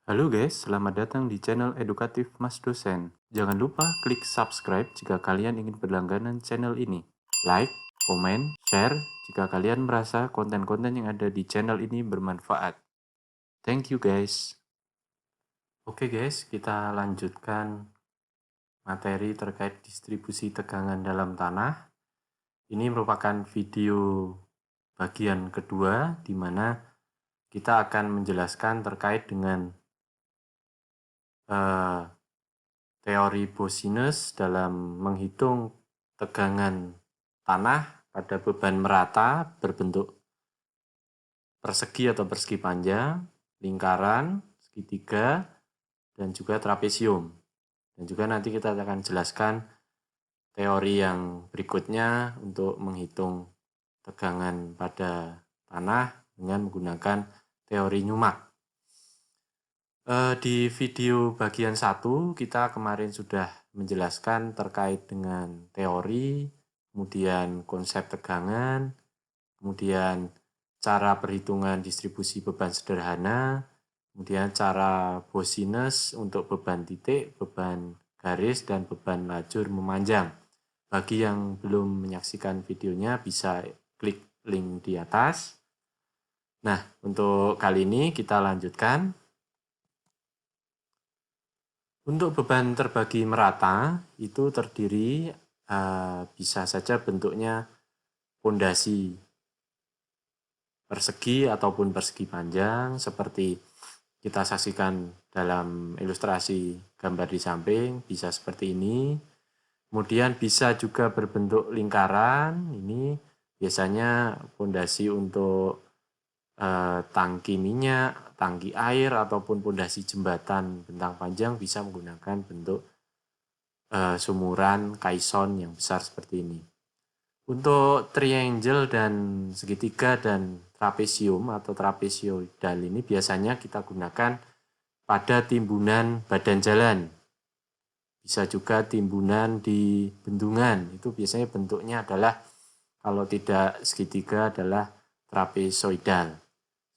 Halo guys, selamat datang di channel edukatif Mas Dosen. Jangan lupa klik subscribe jika kalian ingin berlangganan channel ini. Like, komen, share jika kalian merasa konten-konten yang ada di channel ini bermanfaat. Thank you guys. Oke guys, kita lanjutkan materi terkait distribusi tegangan dalam tanah. Ini merupakan video bagian kedua di mana kita akan menjelaskan terkait dengan teori Boussinesq dalam menghitung tegangan tanah pada beban merata berbentuk persegi atau persegi panjang, lingkaran, segitiga, dan juga trapesium. Dan juga nanti kita akan jelaskan teori yang berikutnya untuk menghitung tegangan pada tanah dengan menggunakan teori Newmark. Di video bagian 1 kita kemarin sudah menjelaskan terkait dengan teori, kemudian konsep tegangan, kemudian cara perhitungan distribusi beban sederhana, kemudian cara Boussinesq untuk beban titik, beban garis, dan beban lajur memanjang. Bagi yang belum menyaksikan videonya bisa klik link di atas. Nah, untuk kali ini kita lanjutkan. Untuk beban terbagi merata itu terdiri bisa saja bentuknya pondasi persegi ataupun persegi panjang seperti kita saksikan dalam ilustrasi gambar di samping, bisa seperti ini. Kemudian bisa juga berbentuk lingkaran, ini biasanya pondasi untuk tangki minyak, tangki air, ataupun pondasi jembatan bentang panjang bisa menggunakan bentuk sumuran kaison yang besar seperti ini. Untuk triangle dan segitiga dan trapesium atau trapezoidal ini biasanya kita gunakan pada timbunan badan jalan. Bisa juga timbunan di bendungan, itu biasanya bentuknya adalah kalau tidak segitiga adalah trapezoidal.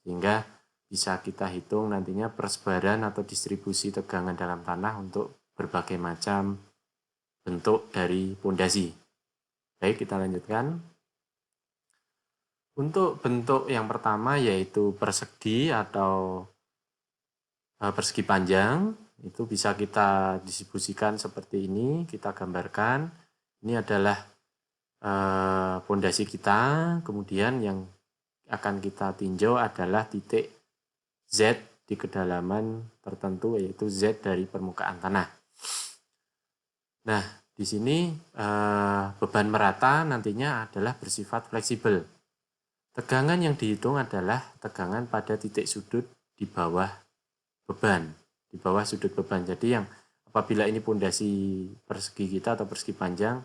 Sehingga bisa kita hitung nantinya persebaran atau distribusi tegangan dalam tanah untuk berbagai macam bentuk dari pondasi. Baik, kita lanjutkan. Untuk bentuk yang pertama yaitu persegi atau persegi panjang, itu bisa kita distribusikan seperti ini, kita gambarkan. Ini adalah pondasi kita, kemudian yang akan kita tinjau adalah titik Z di kedalaman tertentu, yaitu Z dari permukaan tanah. Nah, di sini beban merata nantinya adalah bersifat fleksibel. Tegangan yang dihitung adalah tegangan pada titik sudut di bawah beban, di bawah sudut beban. Jadi yang apabila ini pondasi persegi kita atau persegi panjang,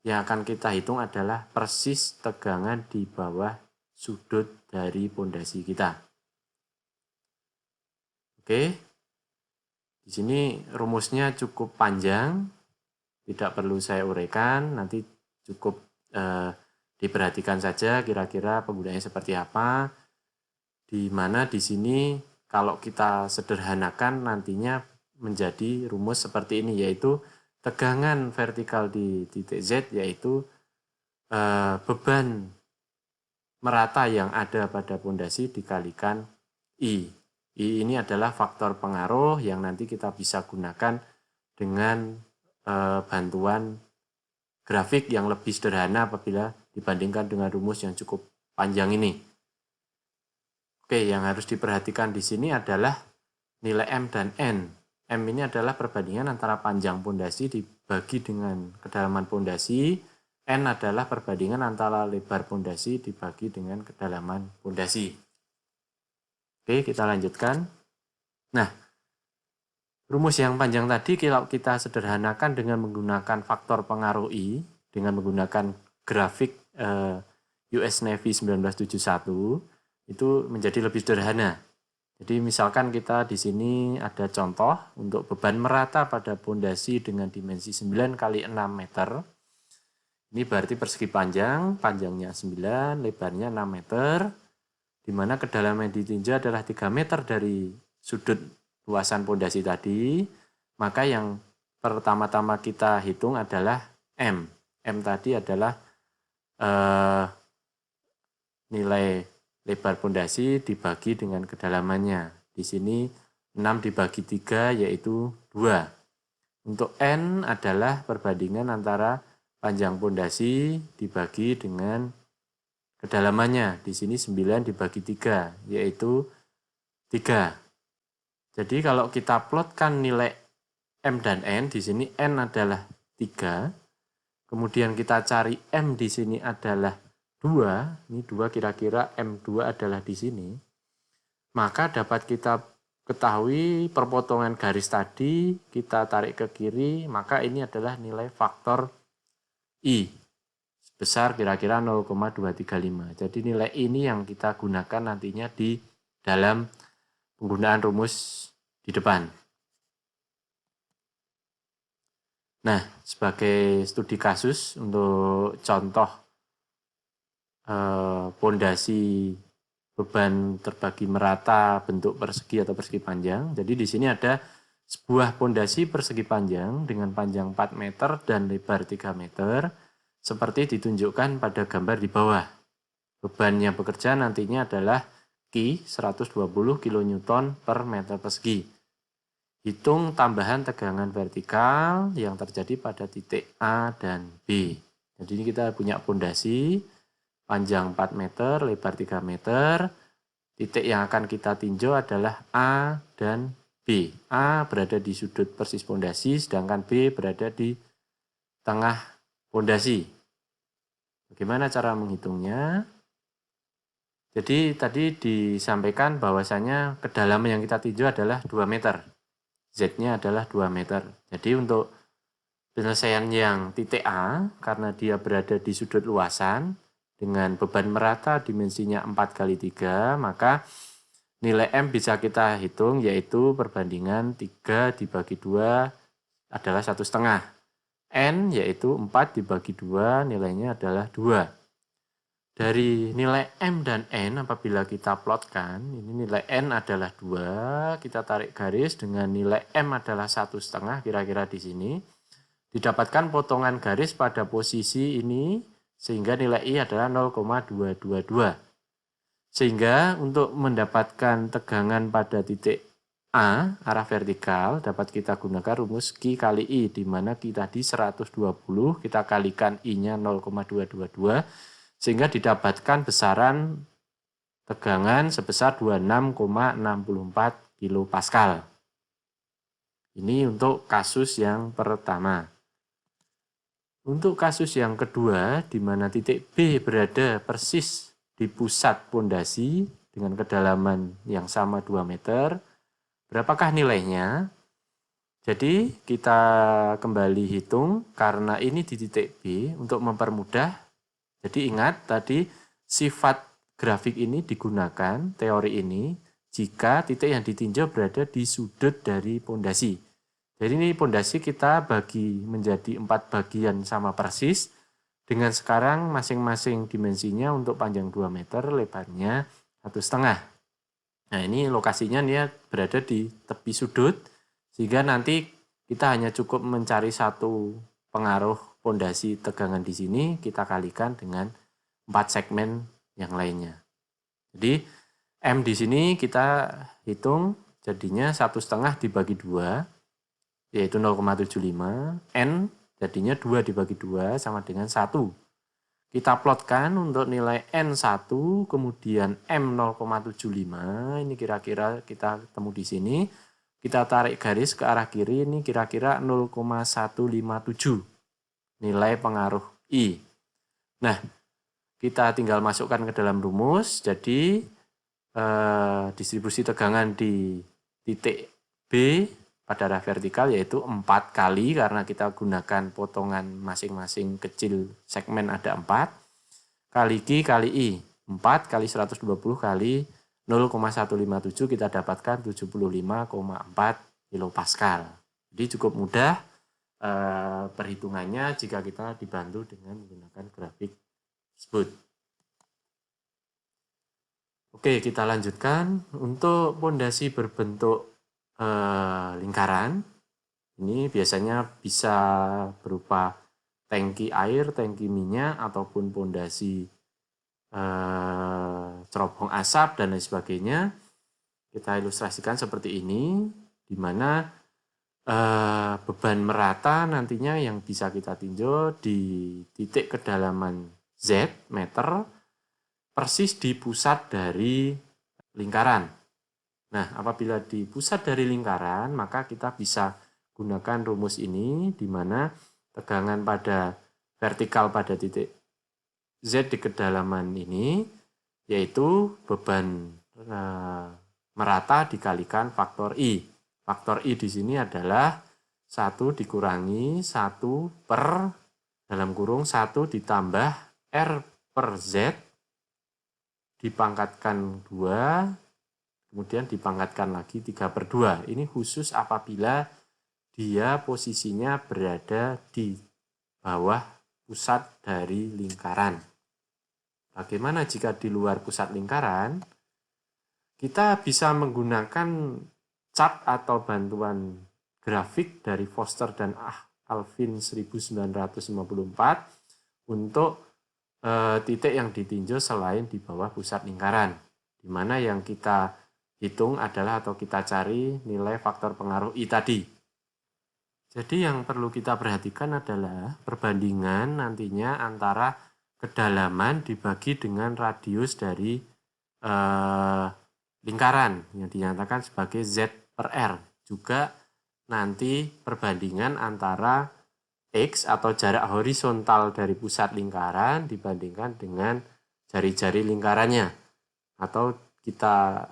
yang akan kita hitung adalah persis tegangan di bawah sudut dari pondasi kita. Oke, di sini rumusnya cukup panjang, tidak perlu saya uraikan, nanti cukup diperhatikan saja kira-kira penggunaannya seperti apa. Di mana di sini kalau kita sederhanakan nantinya menjadi rumus seperti ini, yaitu tegangan vertikal di titik Z yaitu beban merata yang ada pada pondasi dikalikan I. I ini adalah faktor pengaruh yang nanti kita bisa gunakan dengan bantuan grafik yang lebih sederhana apabila dibandingkan dengan rumus yang cukup panjang ini. Oke, yang harus diperhatikan di sini adalah nilai M dan N. M ini adalah perbandingan antara panjang pondasi dibagi dengan kedalaman pondasi. N adalah perbandingan antara lebar pondasi dibagi dengan kedalaman pondasi. Oke, kita lanjutkan. Nah, rumus yang panjang tadi kalau kita sederhanakan dengan menggunakan faktor pengaruh I, dengan menggunakan grafik US Navy 1971, itu menjadi lebih sederhana. Jadi misalkan kita di sini ada contoh untuk beban merata pada pondasi dengan dimensi 9 kali 6 meter. Ini berarti persegi panjang, panjangnya 9, lebarnya 6 meter, di mana kedalaman yang ditinjau adalah 3 meter dari sudut luasan pondasi tadi, maka yang pertama-tama kita hitung adalah M. M tadi adalah nilai lebar pondasi dibagi dengan kedalamannya. Di sini 6 dibagi 3 yaitu 2. Untuk N adalah perbandingan antara panjang pondasi dibagi dengan kedalamannya. Di sini 9 dibagi 3 yaitu 3. Jadi kalau kita plotkan nilai M dan N, di sini N adalah 3. Kemudian kita cari M di sini adalah 2. Ini 2 kira-kira M2 adalah di sini. Maka dapat kita ketahui perpotongan garis tadi, kita tarik ke kiri, maka ini adalah nilai faktor I. Sebesar kira-kira 0,235. Jadi nilai ini yang kita gunakan nantinya di dalam penggunaan rumus di depan. Nah, sebagai studi kasus untuk contoh pondasi beban terbagi merata bentuk persegi atau persegi panjang. Jadi di sini ada sebuah pondasi persegi panjang dengan panjang 4 meter dan lebar 3 meter seperti ditunjukkan pada gambar di bawah. Beban yang bekerja nantinya adalah Q 120 kN per meter persegi. Hitung tambahan tegangan vertikal yang terjadi pada titik A dan B. Jadi ini kita punya pondasi panjang 4 meter, lebar 3 meter. Titik yang akan kita tinjau adalah A dan B. A berada di sudut persis pondasi, sedangkan B berada di tengah pondasi. Bagaimana cara menghitungnya? Jadi tadi disampaikan bahwasanya kedalaman yang kita tinjau adalah 2 meter. Z-nya adalah 2 meter. Jadi untuk penyelesaian yang titik A, karena dia berada di sudut luasan, dengan beban merata dimensinya 4x3, maka nilai M bisa kita hitung, yaitu perbandingan 3 dibagi 2 adalah 1,5. N yaitu 4 dibagi 2, nilainya adalah 2. Dari nilai M dan N apabila kita plotkan, ini nilai N adalah 2, kita tarik garis dengan nilai M adalah 1,5 kira-kira di sini. Didapatkan potongan garis pada posisi ini sehingga nilai I adalah 0,222. Sehingga untuk mendapatkan tegangan pada titik A, arah vertikal, dapat kita gunakan rumus Q kali I, di mana Q tadi 120, kita kalikan I-nya 0,222, sehingga didapatkan besaran tegangan sebesar 26,64 kPa. Ini untuk kasus yang pertama. Untuk kasus yang kedua, di mana titik B berada persis di pusat pondasi dengan kedalaman yang sama 2 meter, berapakah nilainya? Jadi kita kembali hitung karena ini di titik B untuk mempermudah. Jadi ingat tadi sifat grafik ini digunakan, teori ini, jika titik yang ditinjau berada di sudut dari pondasi. Jadi ini pondasi kita bagi menjadi 4 bagian sama persis. Dengan sekarang masing-masing dimensinya untuk panjang 2 meter, lebarnya 1,5. Nah ini lokasinya dia berada di tepi sudut, sehingga nanti kita hanya cukup mencari satu pengaruh pondasi tegangan di sini, kita kalikan dengan 4 segmen yang lainnya. Jadi M di sini kita hitung jadinya 1,5 dibagi 2, yaitu 0,75. N jadinya 2 dibagi 2 sama dengan 1. Kita plotkan untuk nilai N1, kemudian M 0,75, ini kira-kira kita temu di sini. Kita tarik garis ke arah kiri, ini kira-kira 0,157 nilai pengaruh I. Nah, kita tinggal masukkan ke dalam rumus, jadi distribusi tegangan di titik B pada arah vertikal yaitu 4 kali, karena kita gunakan potongan masing-masing kecil segmen ada 4, kali Q kali I, 4 kali 120 kali 0,157 kita dapatkan 75,4 kPa. Jadi cukup mudah perhitungannya jika kita dibantu dengan menggunakan grafik tersebut. Oke, kita lanjutkan. Untuk pondasi berbentuk lingkaran. Ini biasanya bisa berupa tangki air, tangki minyak, ataupun pondasi cerobong asap dan lain sebagainya. Kita ilustrasikan seperti ini, di mana beban merata nantinya yang bisa kita tinjau di titik kedalaman Z meter persis di pusat dari lingkaran. Nah, apabila di pusat dari lingkaran, maka kita bisa gunakan rumus ini, di mana tegangan pada vertikal pada titik Z di kedalaman ini, yaitu beban merata dikalikan faktor I. Faktor I di sini adalah 1 dikurangi 1 per dalam kurung 1 ditambah R per Z dipangkatkan 2, kemudian dipangkatkan lagi 3/2. Ini khusus apabila dia posisinya berada di bawah pusat dari lingkaran. Bagaimana jika di luar pusat lingkaran? Kita bisa menggunakan chart atau bantuan grafik dari Foster dan Alvin 1954 untuk titik yang ditinjau selain di bawah pusat lingkaran, di mana yang kita hitung adalah atau kita cari nilai faktor pengaruh I tadi. Jadi yang perlu kita perhatikan adalah perbandingan nantinya antara kedalaman dibagi dengan radius dari lingkaran yang dinyatakan sebagai Z per R. Juga nanti perbandingan antara X atau jarak horizontal dari pusat lingkaran dibandingkan dengan jari-jari lingkarannya. Atau kita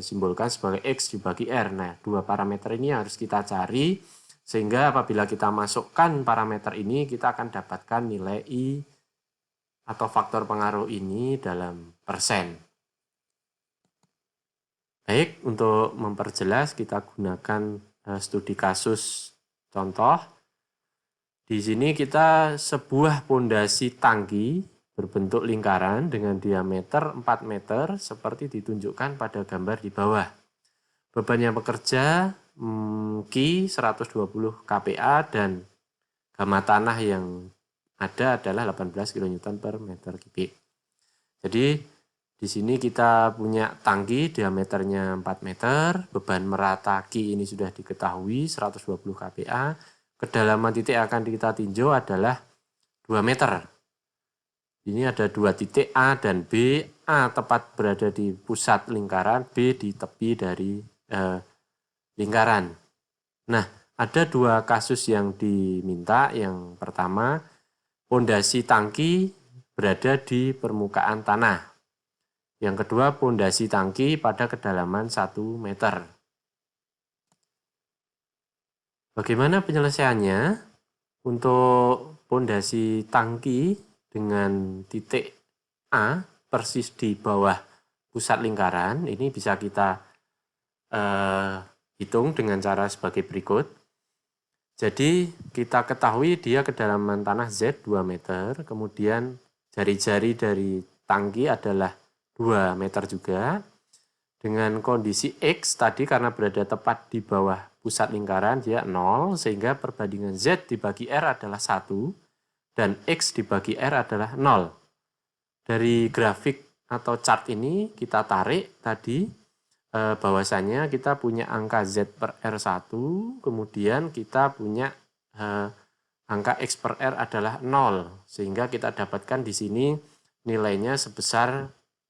simbolkan sebagai X dibagi R. Nah, dua parameter ini harus kita cari, sehingga apabila kita masukkan parameter ini, kita akan dapatkan nilai I atau faktor pengaruh ini dalam persen. Baik, untuk memperjelas kita gunakan studi kasus contoh. Di sini kita sebuah pondasi tangki berbentuk lingkaran dengan diameter 4 meter seperti ditunjukkan pada gambar di bawah. Beban yang bekerja Q 120 kPa dan gamma tanah yang ada adalah 18 kN per meter kubik. Jadi di sini kita punya tangki diameternya 4 meter, beban merata Q ini sudah diketahui 120 kPa, kedalaman titik yang akan kita tinjau adalah 2 meter. Ini ada dua titik A dan B, A tepat berada di pusat lingkaran, B di tepi dari lingkaran. Nah, ada dua kasus yang diminta. Yang pertama, pondasi tangki berada di permukaan tanah. Yang kedua, pondasi tangki pada kedalaman 1 meter. Bagaimana penyelesaiannya? Untuk pondasi tangki dengan titik A persis di bawah pusat lingkaran, ini bisa kita hitung dengan cara sebagai berikut. Jadi kita ketahui dia kedalaman tanah Z 2 meter, kemudian jari-jari dari tangki adalah 2 meter juga. Dengan kondisi X tadi karena berada tepat di bawah pusat lingkaran dia 0, sehingga perbandingan Z dibagi R adalah 1 dan X dibagi R adalah 0. Dari grafik atau chart ini kita tarik tadi bahwasannya kita punya angka Z per R1, kemudian kita punya angka X per R adalah 0, sehingga kita dapatkan di sini nilainya sebesar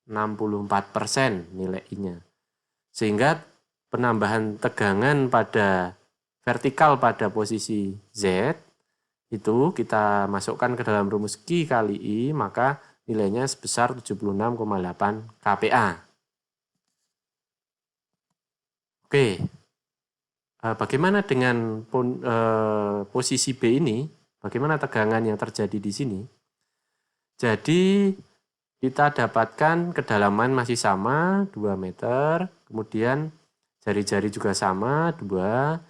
64% nilai I-nya. Sehingga penambahan tegangan pada vertikal pada posisi Z itu kita masukkan ke dalam rumus Q kali I, maka nilainya sebesar 76,8 kPa. Oke, bagaimana dengan posisi B ini? Bagaimana tegangan yang terjadi di sini? Jadi kita dapatkan kedalaman masih sama 2 meter, kemudian jari-jari juga sama 2.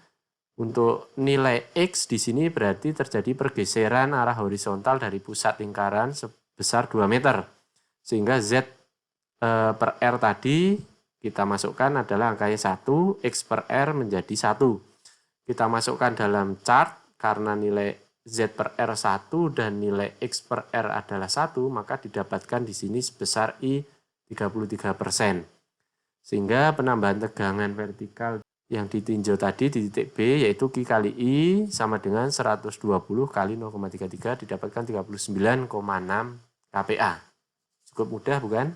Untuk nilai X di sini berarti terjadi pergeseran arah horizontal dari pusat lingkaran sebesar 2 meter. Sehingga Z per R tadi kita masukkan adalah angkanya 1, X per R menjadi 1. Kita masukkan dalam chart, karena nilai Z per R 1 dan nilai X per R adalah 1, maka didapatkan di sini sebesar I 33%. Sehingga penambahan tegangan vertikal yang ditinjau tadi di titik B yaitu Q kali I sama dengan 120 kali 0,33 didapatkan 39,6 kPa. Cukup mudah bukan?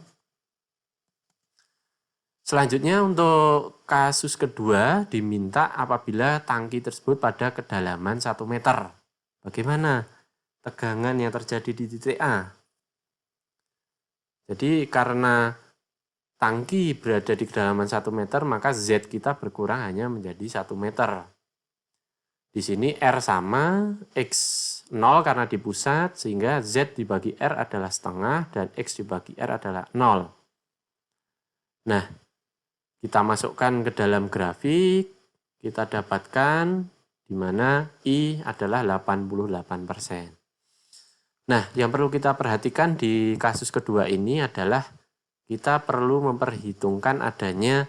Selanjutnya untuk kasus kedua diminta apabila tangki tersebut pada kedalaman 1 meter. Bagaimana tegangan yang terjadi di titik A? Jadi karena tangki berada di kedalaman 1 meter, maka Z kita berkurang hanya menjadi 1 meter. Di sini R sama, X 0 karena di pusat, sehingga Z dibagi R adalah setengah dan X dibagi R adalah 0. Nah, kita masukkan ke dalam grafik, kita dapatkan di mana I adalah 88%. Nah, yang perlu kita perhatikan di kasus kedua ini adalah kita perlu memperhitungkan adanya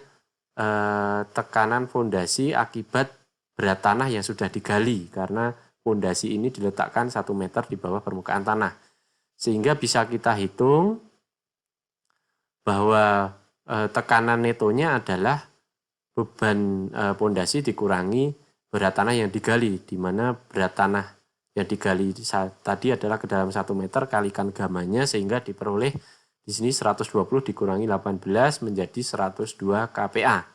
tekanan fondasi akibat berat tanah yang sudah digali, karena fondasi ini diletakkan 1 meter di bawah permukaan tanah. Sehingga bisa kita hitung bahwa tekanan netonya adalah beban fondasi dikurangi berat tanah yang digali, di mana berat tanah yang digali tadi adalah ke dalam 1 meter kalikan gamanya, sehingga diperoleh di sini 120 dikurangi 18 menjadi 102 kPa.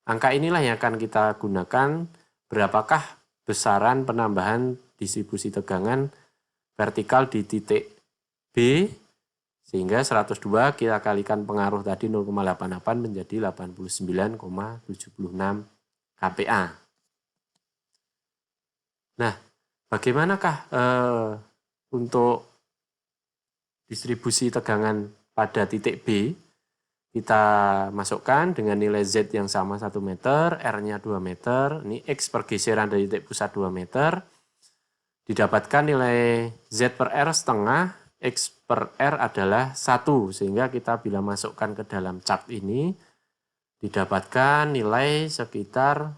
Angka inilah yang akan kita gunakan berapakah besaran penambahan distribusi tegangan vertikal di titik B, sehingga 102 kita kalikan pengaruh tadi 0,88 menjadi 89,76 kPa. Nah, bagaimanakah untuk distribusi tegangan pada titik B? Kita masukkan dengan nilai Z yang sama 1 meter, R-nya 2 meter, ini X pergeseran dari titik pusat 2 meter, didapatkan nilai Z per R setengah, X per R adalah 1, sehingga kita bila masukkan ke dalam chart ini, didapatkan nilai sekitar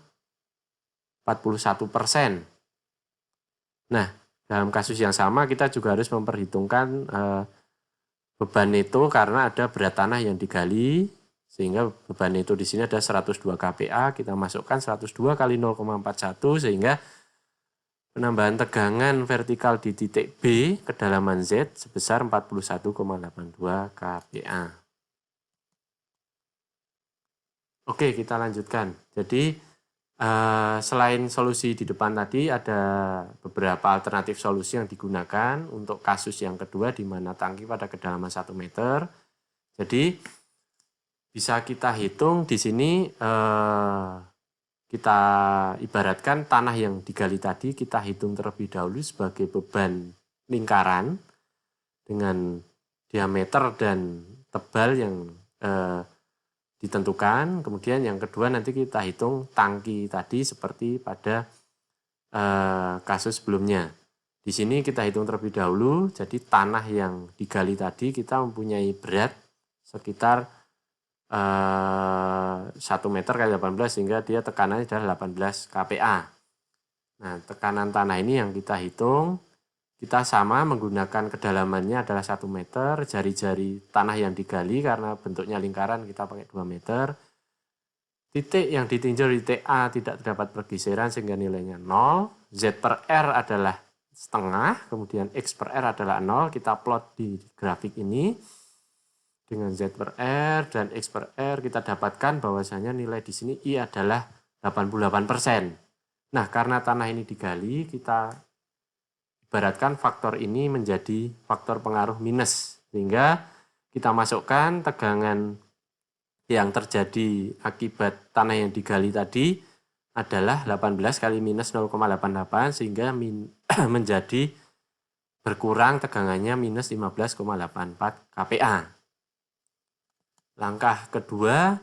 41%. Nah, dalam kasus yang sama kita juga harus memperhitungkan beban neto karena ada berat tanah yang digali, sehingga beban neto di sini ada 102 kPa, kita masukkan 102 kali 0,41 sehingga penambahan tegangan vertikal di titik B kedalaman Z sebesar 41,82 kPa. Oke, kita lanjutkan. Jadi selain solusi di depan tadi, ada beberapa alternatif solusi yang digunakan untuk kasus yang kedua di mana tangki pada kedalaman 1 meter. Jadi bisa kita hitung di sini, kita ibaratkan tanah yang digali tadi kita hitung terlebih dahulu sebagai beban lingkaran dengan diameter dan tebal yang ditentukan. Kemudian yang kedua nanti kita hitung tangki tadi seperti pada kasus sebelumnya. Di sini kita hitung terlebih dahulu, jadi tanah yang digali tadi kita mempunyai berat sekitar 1 meter kali 18 sehingga dia tekanannya adalah 18 kPa. Nah, tekanan tanah ini yang kita hitung, kita sama menggunakan kedalamannya adalah 1 meter, jari-jari tanah yang digali karena bentuknya lingkaran kita pakai 2 meter. Titik yang ditinjau di titik A tidak terdapat pergeseran sehingga nilainya 0. Z per R adalah setengah, kemudian X per R adalah 0. Kita plot di grafik ini dengan Z per R dan X per R kita dapatkan bahwasanya nilai di sini I adalah 88%. Nah, karena tanah ini digali, kita ibaratkan faktor ini menjadi faktor pengaruh minus, sehingga kita masukkan tegangan yang terjadi akibat tanah yang digali tadi adalah 18 kali minus 0,88 sehingga menjadi berkurang tegangannya minus 15,84 kPa. Langkah kedua,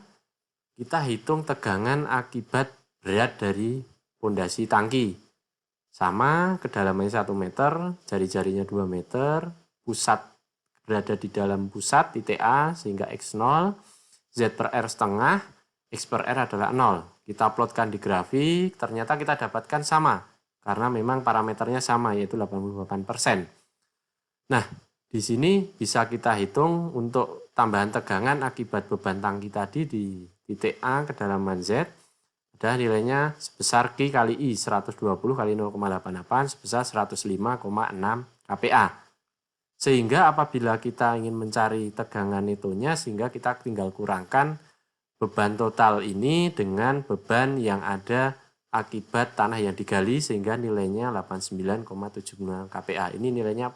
kita hitung tegangan akibat berat dari fondasi tangki. Sama, kedalamannya 1 meter, jari-jarinya 2 meter, pusat berada di dalam pusat titik A sehingga X0, Z per R setengah, X per R adalah 0. Kita plotkan di grafik, ternyata kita dapatkan sama. Karena memang parameternya sama, yaitu 88%. Nah, di sini bisa kita hitung untuk tambahan tegangan akibat beban tangki tadi di titik A kedalaman Z. Ada nilainya sebesar Q kali I, 120 kali 0,88 sebesar 105,6 kPa. Sehingga apabila kita ingin mencari tegangan netonya, sehingga kita tinggal kurangkan beban total ini dengan beban yang ada akibat tanah yang digali, sehingga nilainya 89,79 kPa. Ini nilainya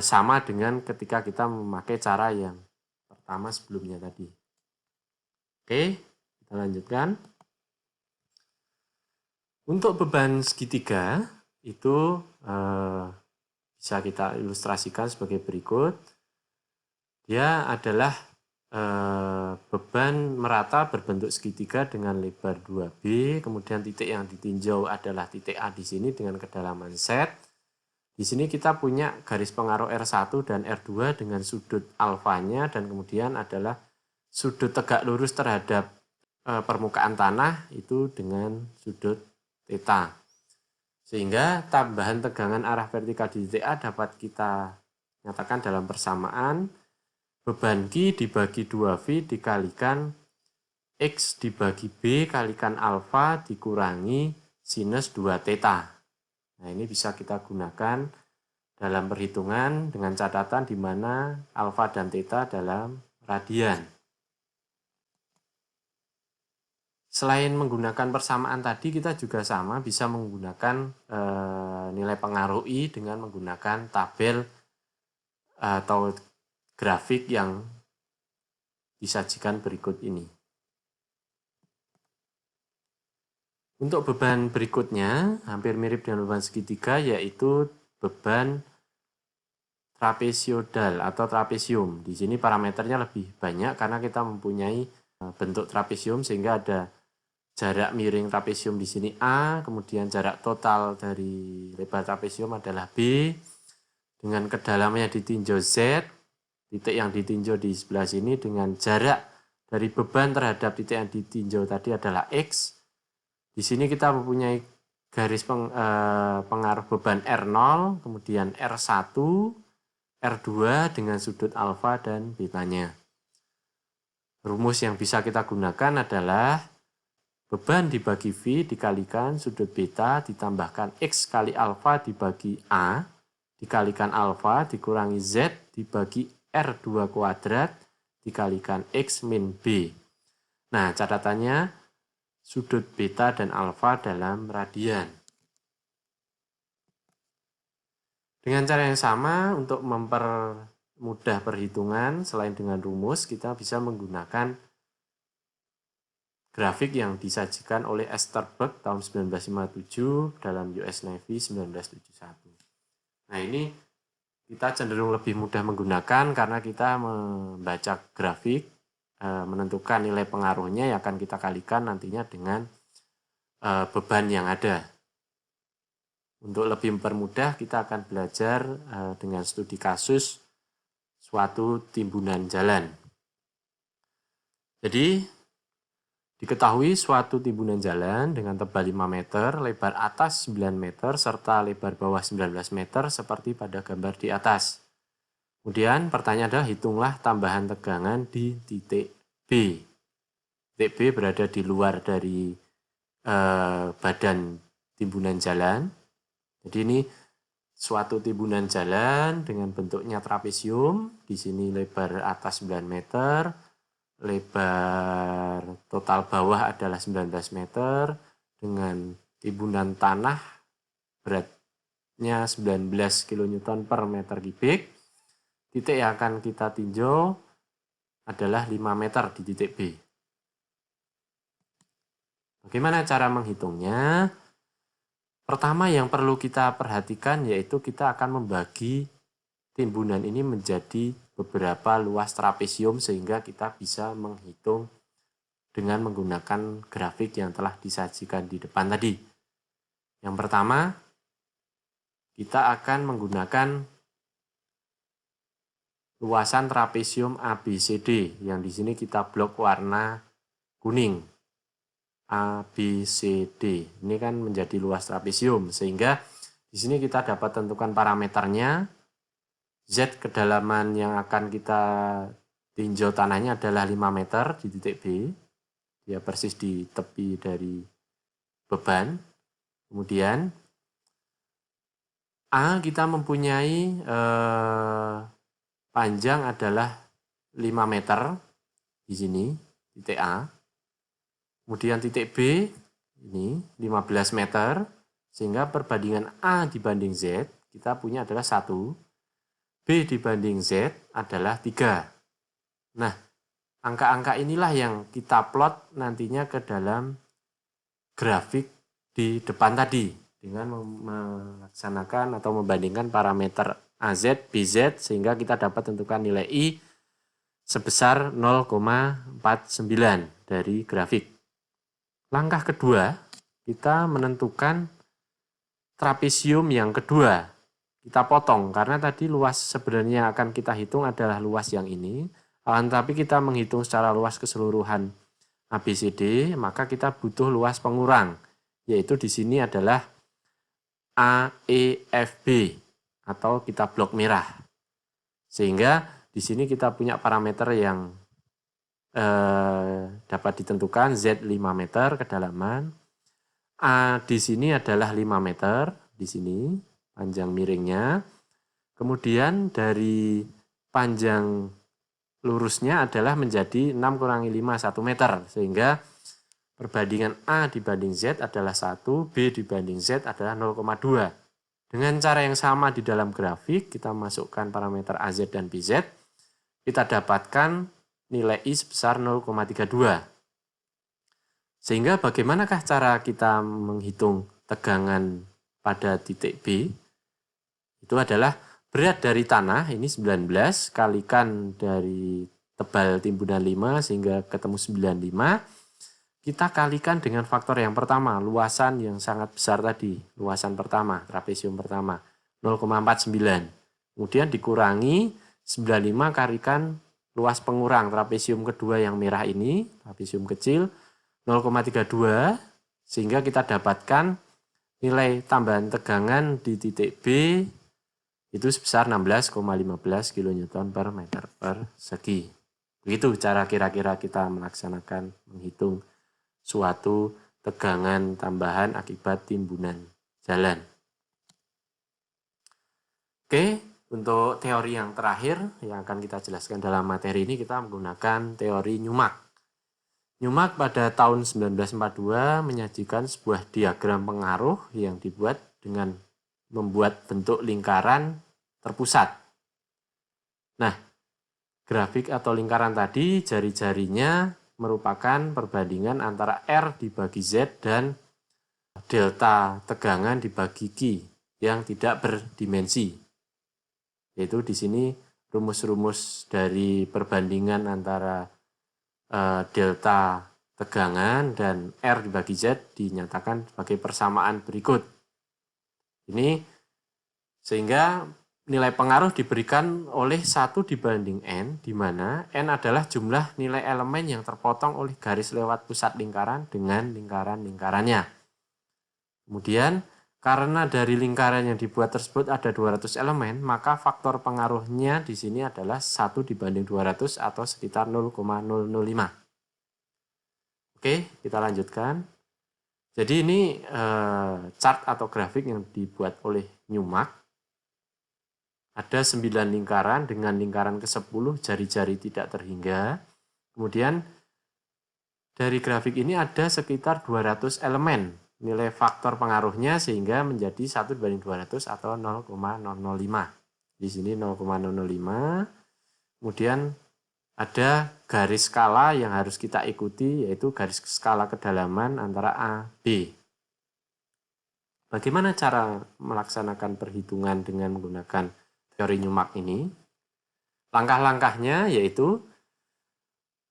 sama dengan ketika kita memakai cara yang pertama sebelumnya tadi. Oke, kita lanjutkan. Untuk beban segitiga itu bisa kita ilustrasikan sebagai berikut. Dia adalah beban merata berbentuk segitiga dengan lebar 2B, kemudian titik yang ditinjau adalah titik A di sini dengan kedalaman Z. Di sini kita punya garis pengaruh R1 dan R2 dengan sudut alfanya, dan kemudian adalah sudut tegak lurus terhadap permukaan tanah itu dengan sudut theta. Sehingga tambahan tegangan arah vertikal di titik A dapat kita nyatakan dalam persamaan beban Q dibagi 2V dikalikan X dibagi B kalikan alfa dikurangi sinus 2 theta. Nah, ini bisa kita gunakan dalam perhitungan dengan catatan di mana alfa dan theta dalam radian. Selain menggunakan persamaan tadi, kita juga sama bisa menggunakan nilai pengaruh I dengan menggunakan tabel atau grafik yang disajikan berikut ini. Untuk beban berikutnya hampir mirip dengan beban segitiga, yaitu beban trapeziodal atau trapesium. Di sini parameternya lebih banyak karena kita mempunyai bentuk trapesium, sehingga ada jarak miring trapesium di sini A, kemudian jarak total dari lebar trapesium adalah B, dengan kedalamannya ditinjau Z, titik yang ditinjau di sebelah sini dengan jarak dari beban terhadap titik yang ditinjau tadi adalah X. Di sini kita mempunyai garis pengaruh beban R0, kemudian R1, R2 dengan sudut alfa dan betanya. Rumus yang bisa kita gunakan adalah beban dibagi V dikalikan sudut beta ditambahkan X kali alfa dibagi A dikalikan alfa dikurangi Z dibagi R2 kuadrat dikalikan X min B. Nah, catatannya sudut beta dan alfa dalam radian. Dengan cara yang sama, untuk mempermudah perhitungan, selain dengan rumus, kita bisa menggunakan grafik yang disajikan oleh Esterberg tahun 1957 dalam US Navy 1971. Nah, ini kita cenderung lebih mudah menggunakan karena kita membaca grafik, menentukan nilai pengaruhnya yang akan kita kalikan nantinya dengan beban yang ada. Untuk lebih mempermudah, kita akan belajar dengan studi kasus suatu timbunan jalan. Jadi, diketahui suatu timbunan jalan dengan tebal 5 meter, lebar atas 9 meter, serta lebar bawah 19 meter seperti pada gambar di atas. Kemudian pertanyaan adalah hitunglah tambahan tegangan di titik B. Titik B berada di luar dari badan timbunan jalan. Jadi ini suatu timbunan jalan dengan bentuknya trapesium. Di sini lebar atas 9 meter, lebar total bawah adalah 19 meter, dengan timbunan tanah beratnya 19 kN per meter kubik. Titik yang akan kita tinjau adalah 5 meter di titik B. Bagaimana cara menghitungnya? Pertama yang perlu kita perhatikan yaitu kita akan membagi timbunan ini menjadi beberapa luas trapesium sehingga kita bisa menghitung dengan menggunakan grafik yang telah disajikan di depan tadi. Yang pertama, kita akan menggunakan luasan trapesium ABCD yang di sini kita blok warna kuning. ABCD. Ini kan menjadi luas trapesium sehingga di sini kita dapat tentukan parameternya. Z kedalaman yang akan kita tinjau tanahnya adalah 5 meter di titik B. Dia persis di tepi dari beban. Kemudian A kita mempunyai panjang adalah 5 meter di sini, titik A. Kemudian titik B ini 15 meter, sehingga perbandingan A dibanding Z kita punya adalah 1, B dibanding Z adalah 3. Nah, angka-angka inilah yang kita plot nantinya ke dalam grafik di depan tadi dengan melaksanakan atau membandingkan parameter AZ, BZ sehingga kita dapat tentukan nilai I sebesar 0,49 dari grafik. Langkah kedua, kita menentukan trapesium yang kedua. Kita potong karena tadi luas sebenarnya akan kita hitung adalah luas yang ini. Tapi kita menghitung secara luas keseluruhan ABCD, maka kita butuh luas pengurang, yaitu di sini adalah AEFB atau kita blok merah. Sehingga di sini kita punya parameter yang dapat ditentukan Z 5 meter kedalaman. A di sini adalah 5 meter di sini panjang miringnya. Kemudian dari panjang lurusnya adalah menjadi 6 kurangi 5 1 meter sehingga perbandingan A dibanding Z adalah 1, B dibanding Z adalah 0,2. Dengan cara yang sama di dalam grafik, kita masukkan parameter AZ dan BZ, kita dapatkan nilai I sebesar 0,32. Sehingga bagaimanakah cara kita menghitung tegangan pada titik B? Itu adalah berat dari tanah, ini 19, kalikan dari tebal timbunan 5 sehingga ketemu 95. Kita kalikan dengan faktor yang pertama, luasan yang sangat besar tadi, luasan pertama, trapesium pertama, 0,49. Kemudian dikurangi 95 kalikan luas pengurang trapesium kedua yang merah ini, trapesium kecil, 0,32, sehingga kita dapatkan nilai tambahan tegangan di titik B itu sebesar 16,15 kN per meter persegi. Begitu cara kira-kira kita melaksanakan menghitung suatu tegangan tambahan akibat timbunan jalan. Oke, untuk teori yang terakhir yang akan kita jelaskan dalam materi ini kita menggunakan teori Newmark. Newmark pada tahun 1942 menyajikan sebuah diagram pengaruh yang dibuat dengan membuat bentuk lingkaran terpusat. Nah, grafik atau lingkaran tadi jari-jarinya merupakan perbandingan antara R dibagi Z dan delta tegangan dibagi Q yang tidak berdimensi. Yaitu di sini rumus-rumus dari perbandingan antara delta tegangan dan R dibagi Z dinyatakan sebagai persamaan berikut. Ini sehingga nilai pengaruh diberikan oleh 1 dibanding N, di mana N adalah jumlah nilai elemen yang terpotong oleh garis lewat pusat lingkaran dengan lingkaran-lingkarannya. Kemudian, karena dari lingkaran yang dibuat tersebut ada 200 elemen, maka faktor pengaruhnya di sini adalah 1 dibanding 200 atau sekitar 0,005. Oke, kita lanjutkan. Jadi ini chart atau grafik yang dibuat oleh Newmark. Ada 9 lingkaran dengan lingkaran ke-10 jari-jari tidak terhingga. Kemudian dari grafik ini ada sekitar 200 elemen. Nilai faktor pengaruhnya sehingga menjadi 1 dibanding 200 atau 0,005. Di sini 0,005. Kemudian ada garis skala yang harus kita ikuti, yaitu garis skala kedalaman antara A, B. Bagaimana cara melaksanakan perhitungan dengan menggunakan teori Newmark ini? Langkah-langkahnya yaitu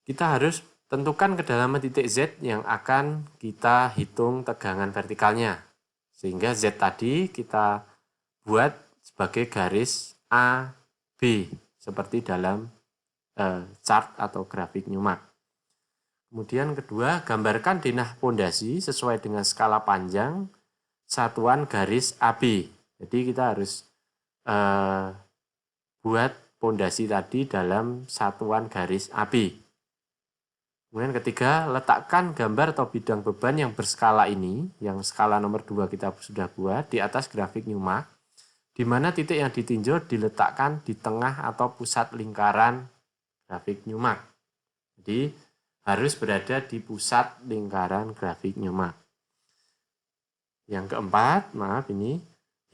kita harus tentukan kedalaman titik Z yang akan kita hitung tegangan vertikalnya. Sehingga Z tadi kita buat sebagai garis A, B. seperti dalam chart atau grafik Newmark. Kemudian kedua, gambarkan denah pondasi sesuai dengan skala panjang satuan garis AB. Jadi kita harus buat pondasi tadi dalam satuan garis AB. Kemudian ketiga, letakkan gambar atau bidang beban yang berskala ini, yang skala nomor 2 kita sudah buat, di atas grafik Newmark, di mana titik yang ditinjau diletakkan di tengah atau pusat lingkaran grafik Newmark. Jadi harus berada di pusat lingkaran grafik Newmark. Yang keempat,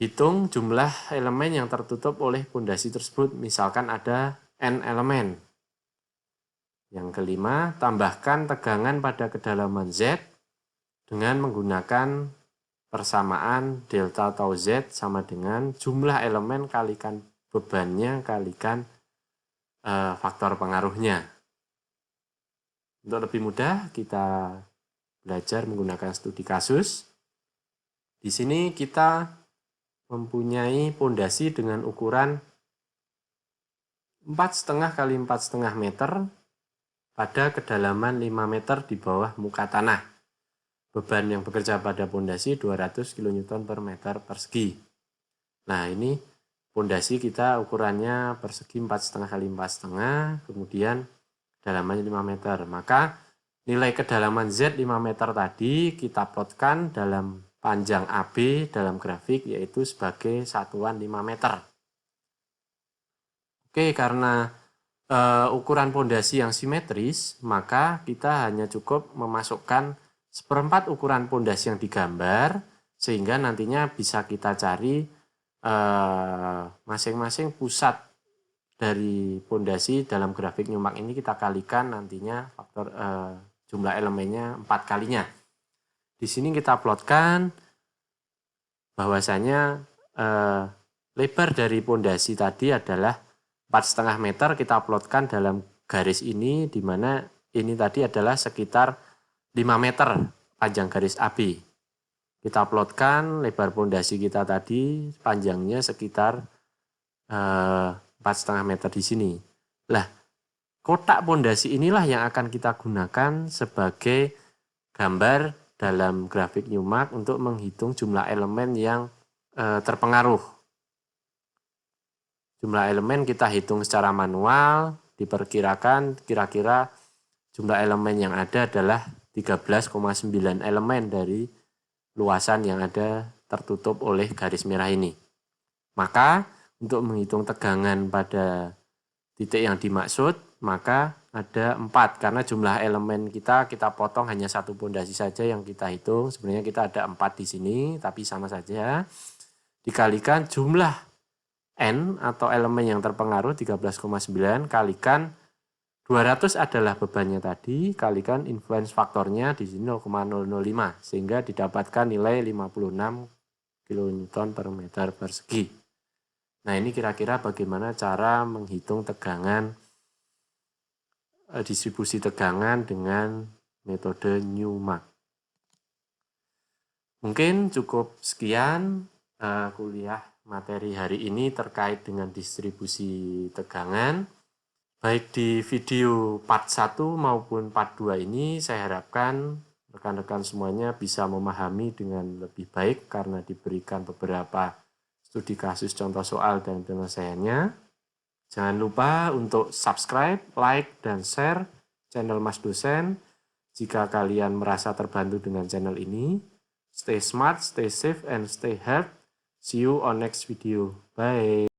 hitung jumlah elemen yang tertutup oleh pondasi tersebut, misalkan ada N elemen. Yang kelima, tambahkan tegangan pada kedalaman Z dengan menggunakan persamaan delta tau Z sama dengan jumlah elemen kalikan bebannya kalikan faktor pengaruhnya. Untuk lebih mudah, kita belajar menggunakan studi kasus. Di sini kita mempunyai pondasi dengan ukuran 4,5 kali 4,5 meter pada kedalaman 5 meter di bawah muka tanah. Beban yang bekerja pada pondasi 200 kN per meter persegi. Nah, ini pondasi kita ukurannya persegi 4,5 kali 4,5, kemudian kedalamannya 5 meter. Maka nilai kedalaman Z 5 meter tadi kita plotkan dalam panjang AB dalam grafik, yaitu sebagai satuan 5 meter. Oke, karena ukuran pondasi yang simetris, maka kita hanya cukup memasukkan 1/4 ukuran pondasi yang digambar, sehingga nantinya bisa kita cari masing-masing pusat dari pondasi dalam grafik Newmark ini, kita kalikan nantinya faktor jumlah elemennya 4 kalinya. Di sini kita plotkan bahwasanya lebar dari pondasi tadi adalah 4,5 meter, kita plotkan dalam garis ini, di mana ini tadi adalah sekitar 5 meter panjang garis AB. Kita plotkan lebar pondasi kita tadi panjangnya sekitar 4,5 meter di sini. Lah, kotak pondasi inilah yang akan kita gunakan sebagai gambar dalam grafik Newmark untuk menghitung jumlah elemen yang terpengaruh. Jumlah elemen kita hitung secara manual, diperkirakan kira-kira jumlah elemen yang ada adalah 13,9 elemen dari luasan yang ada tertutup oleh garis merah ini. Maka untuk menghitung tegangan pada titik yang dimaksud, maka ada 4, karena jumlah elemen kita potong hanya satu pondasi saja yang kita hitung. Sebenarnya kita ada 4 di sini, tapi sama saja. Dikalikan jumlah N atau elemen yang terpengaruh 13,9 kalikan 200 adalah bebannya tadi, kalikan influence faktornya di sini 0,005, sehingga didapatkan nilai 56 kN per meter persegi. Nah, ini kira-kira bagaimana cara menghitung tegangan, distribusi tegangan dengan metode Newmark. Mungkin cukup sekian kuliah materi hari ini terkait dengan distribusi tegangan. Baik di video part 1 maupun part 2 ini, saya harapkan rekan-rekan semuanya bisa memahami dengan lebih baik karena diberikan beberapa studi kasus, contoh soal, dan penyelesaiannya. Jangan lupa untuk subscribe, like, dan share channel Mas Dosen. Jika kalian merasa terbantu dengan channel ini, stay smart, stay safe, and stay healthy. See you on next video. Bye.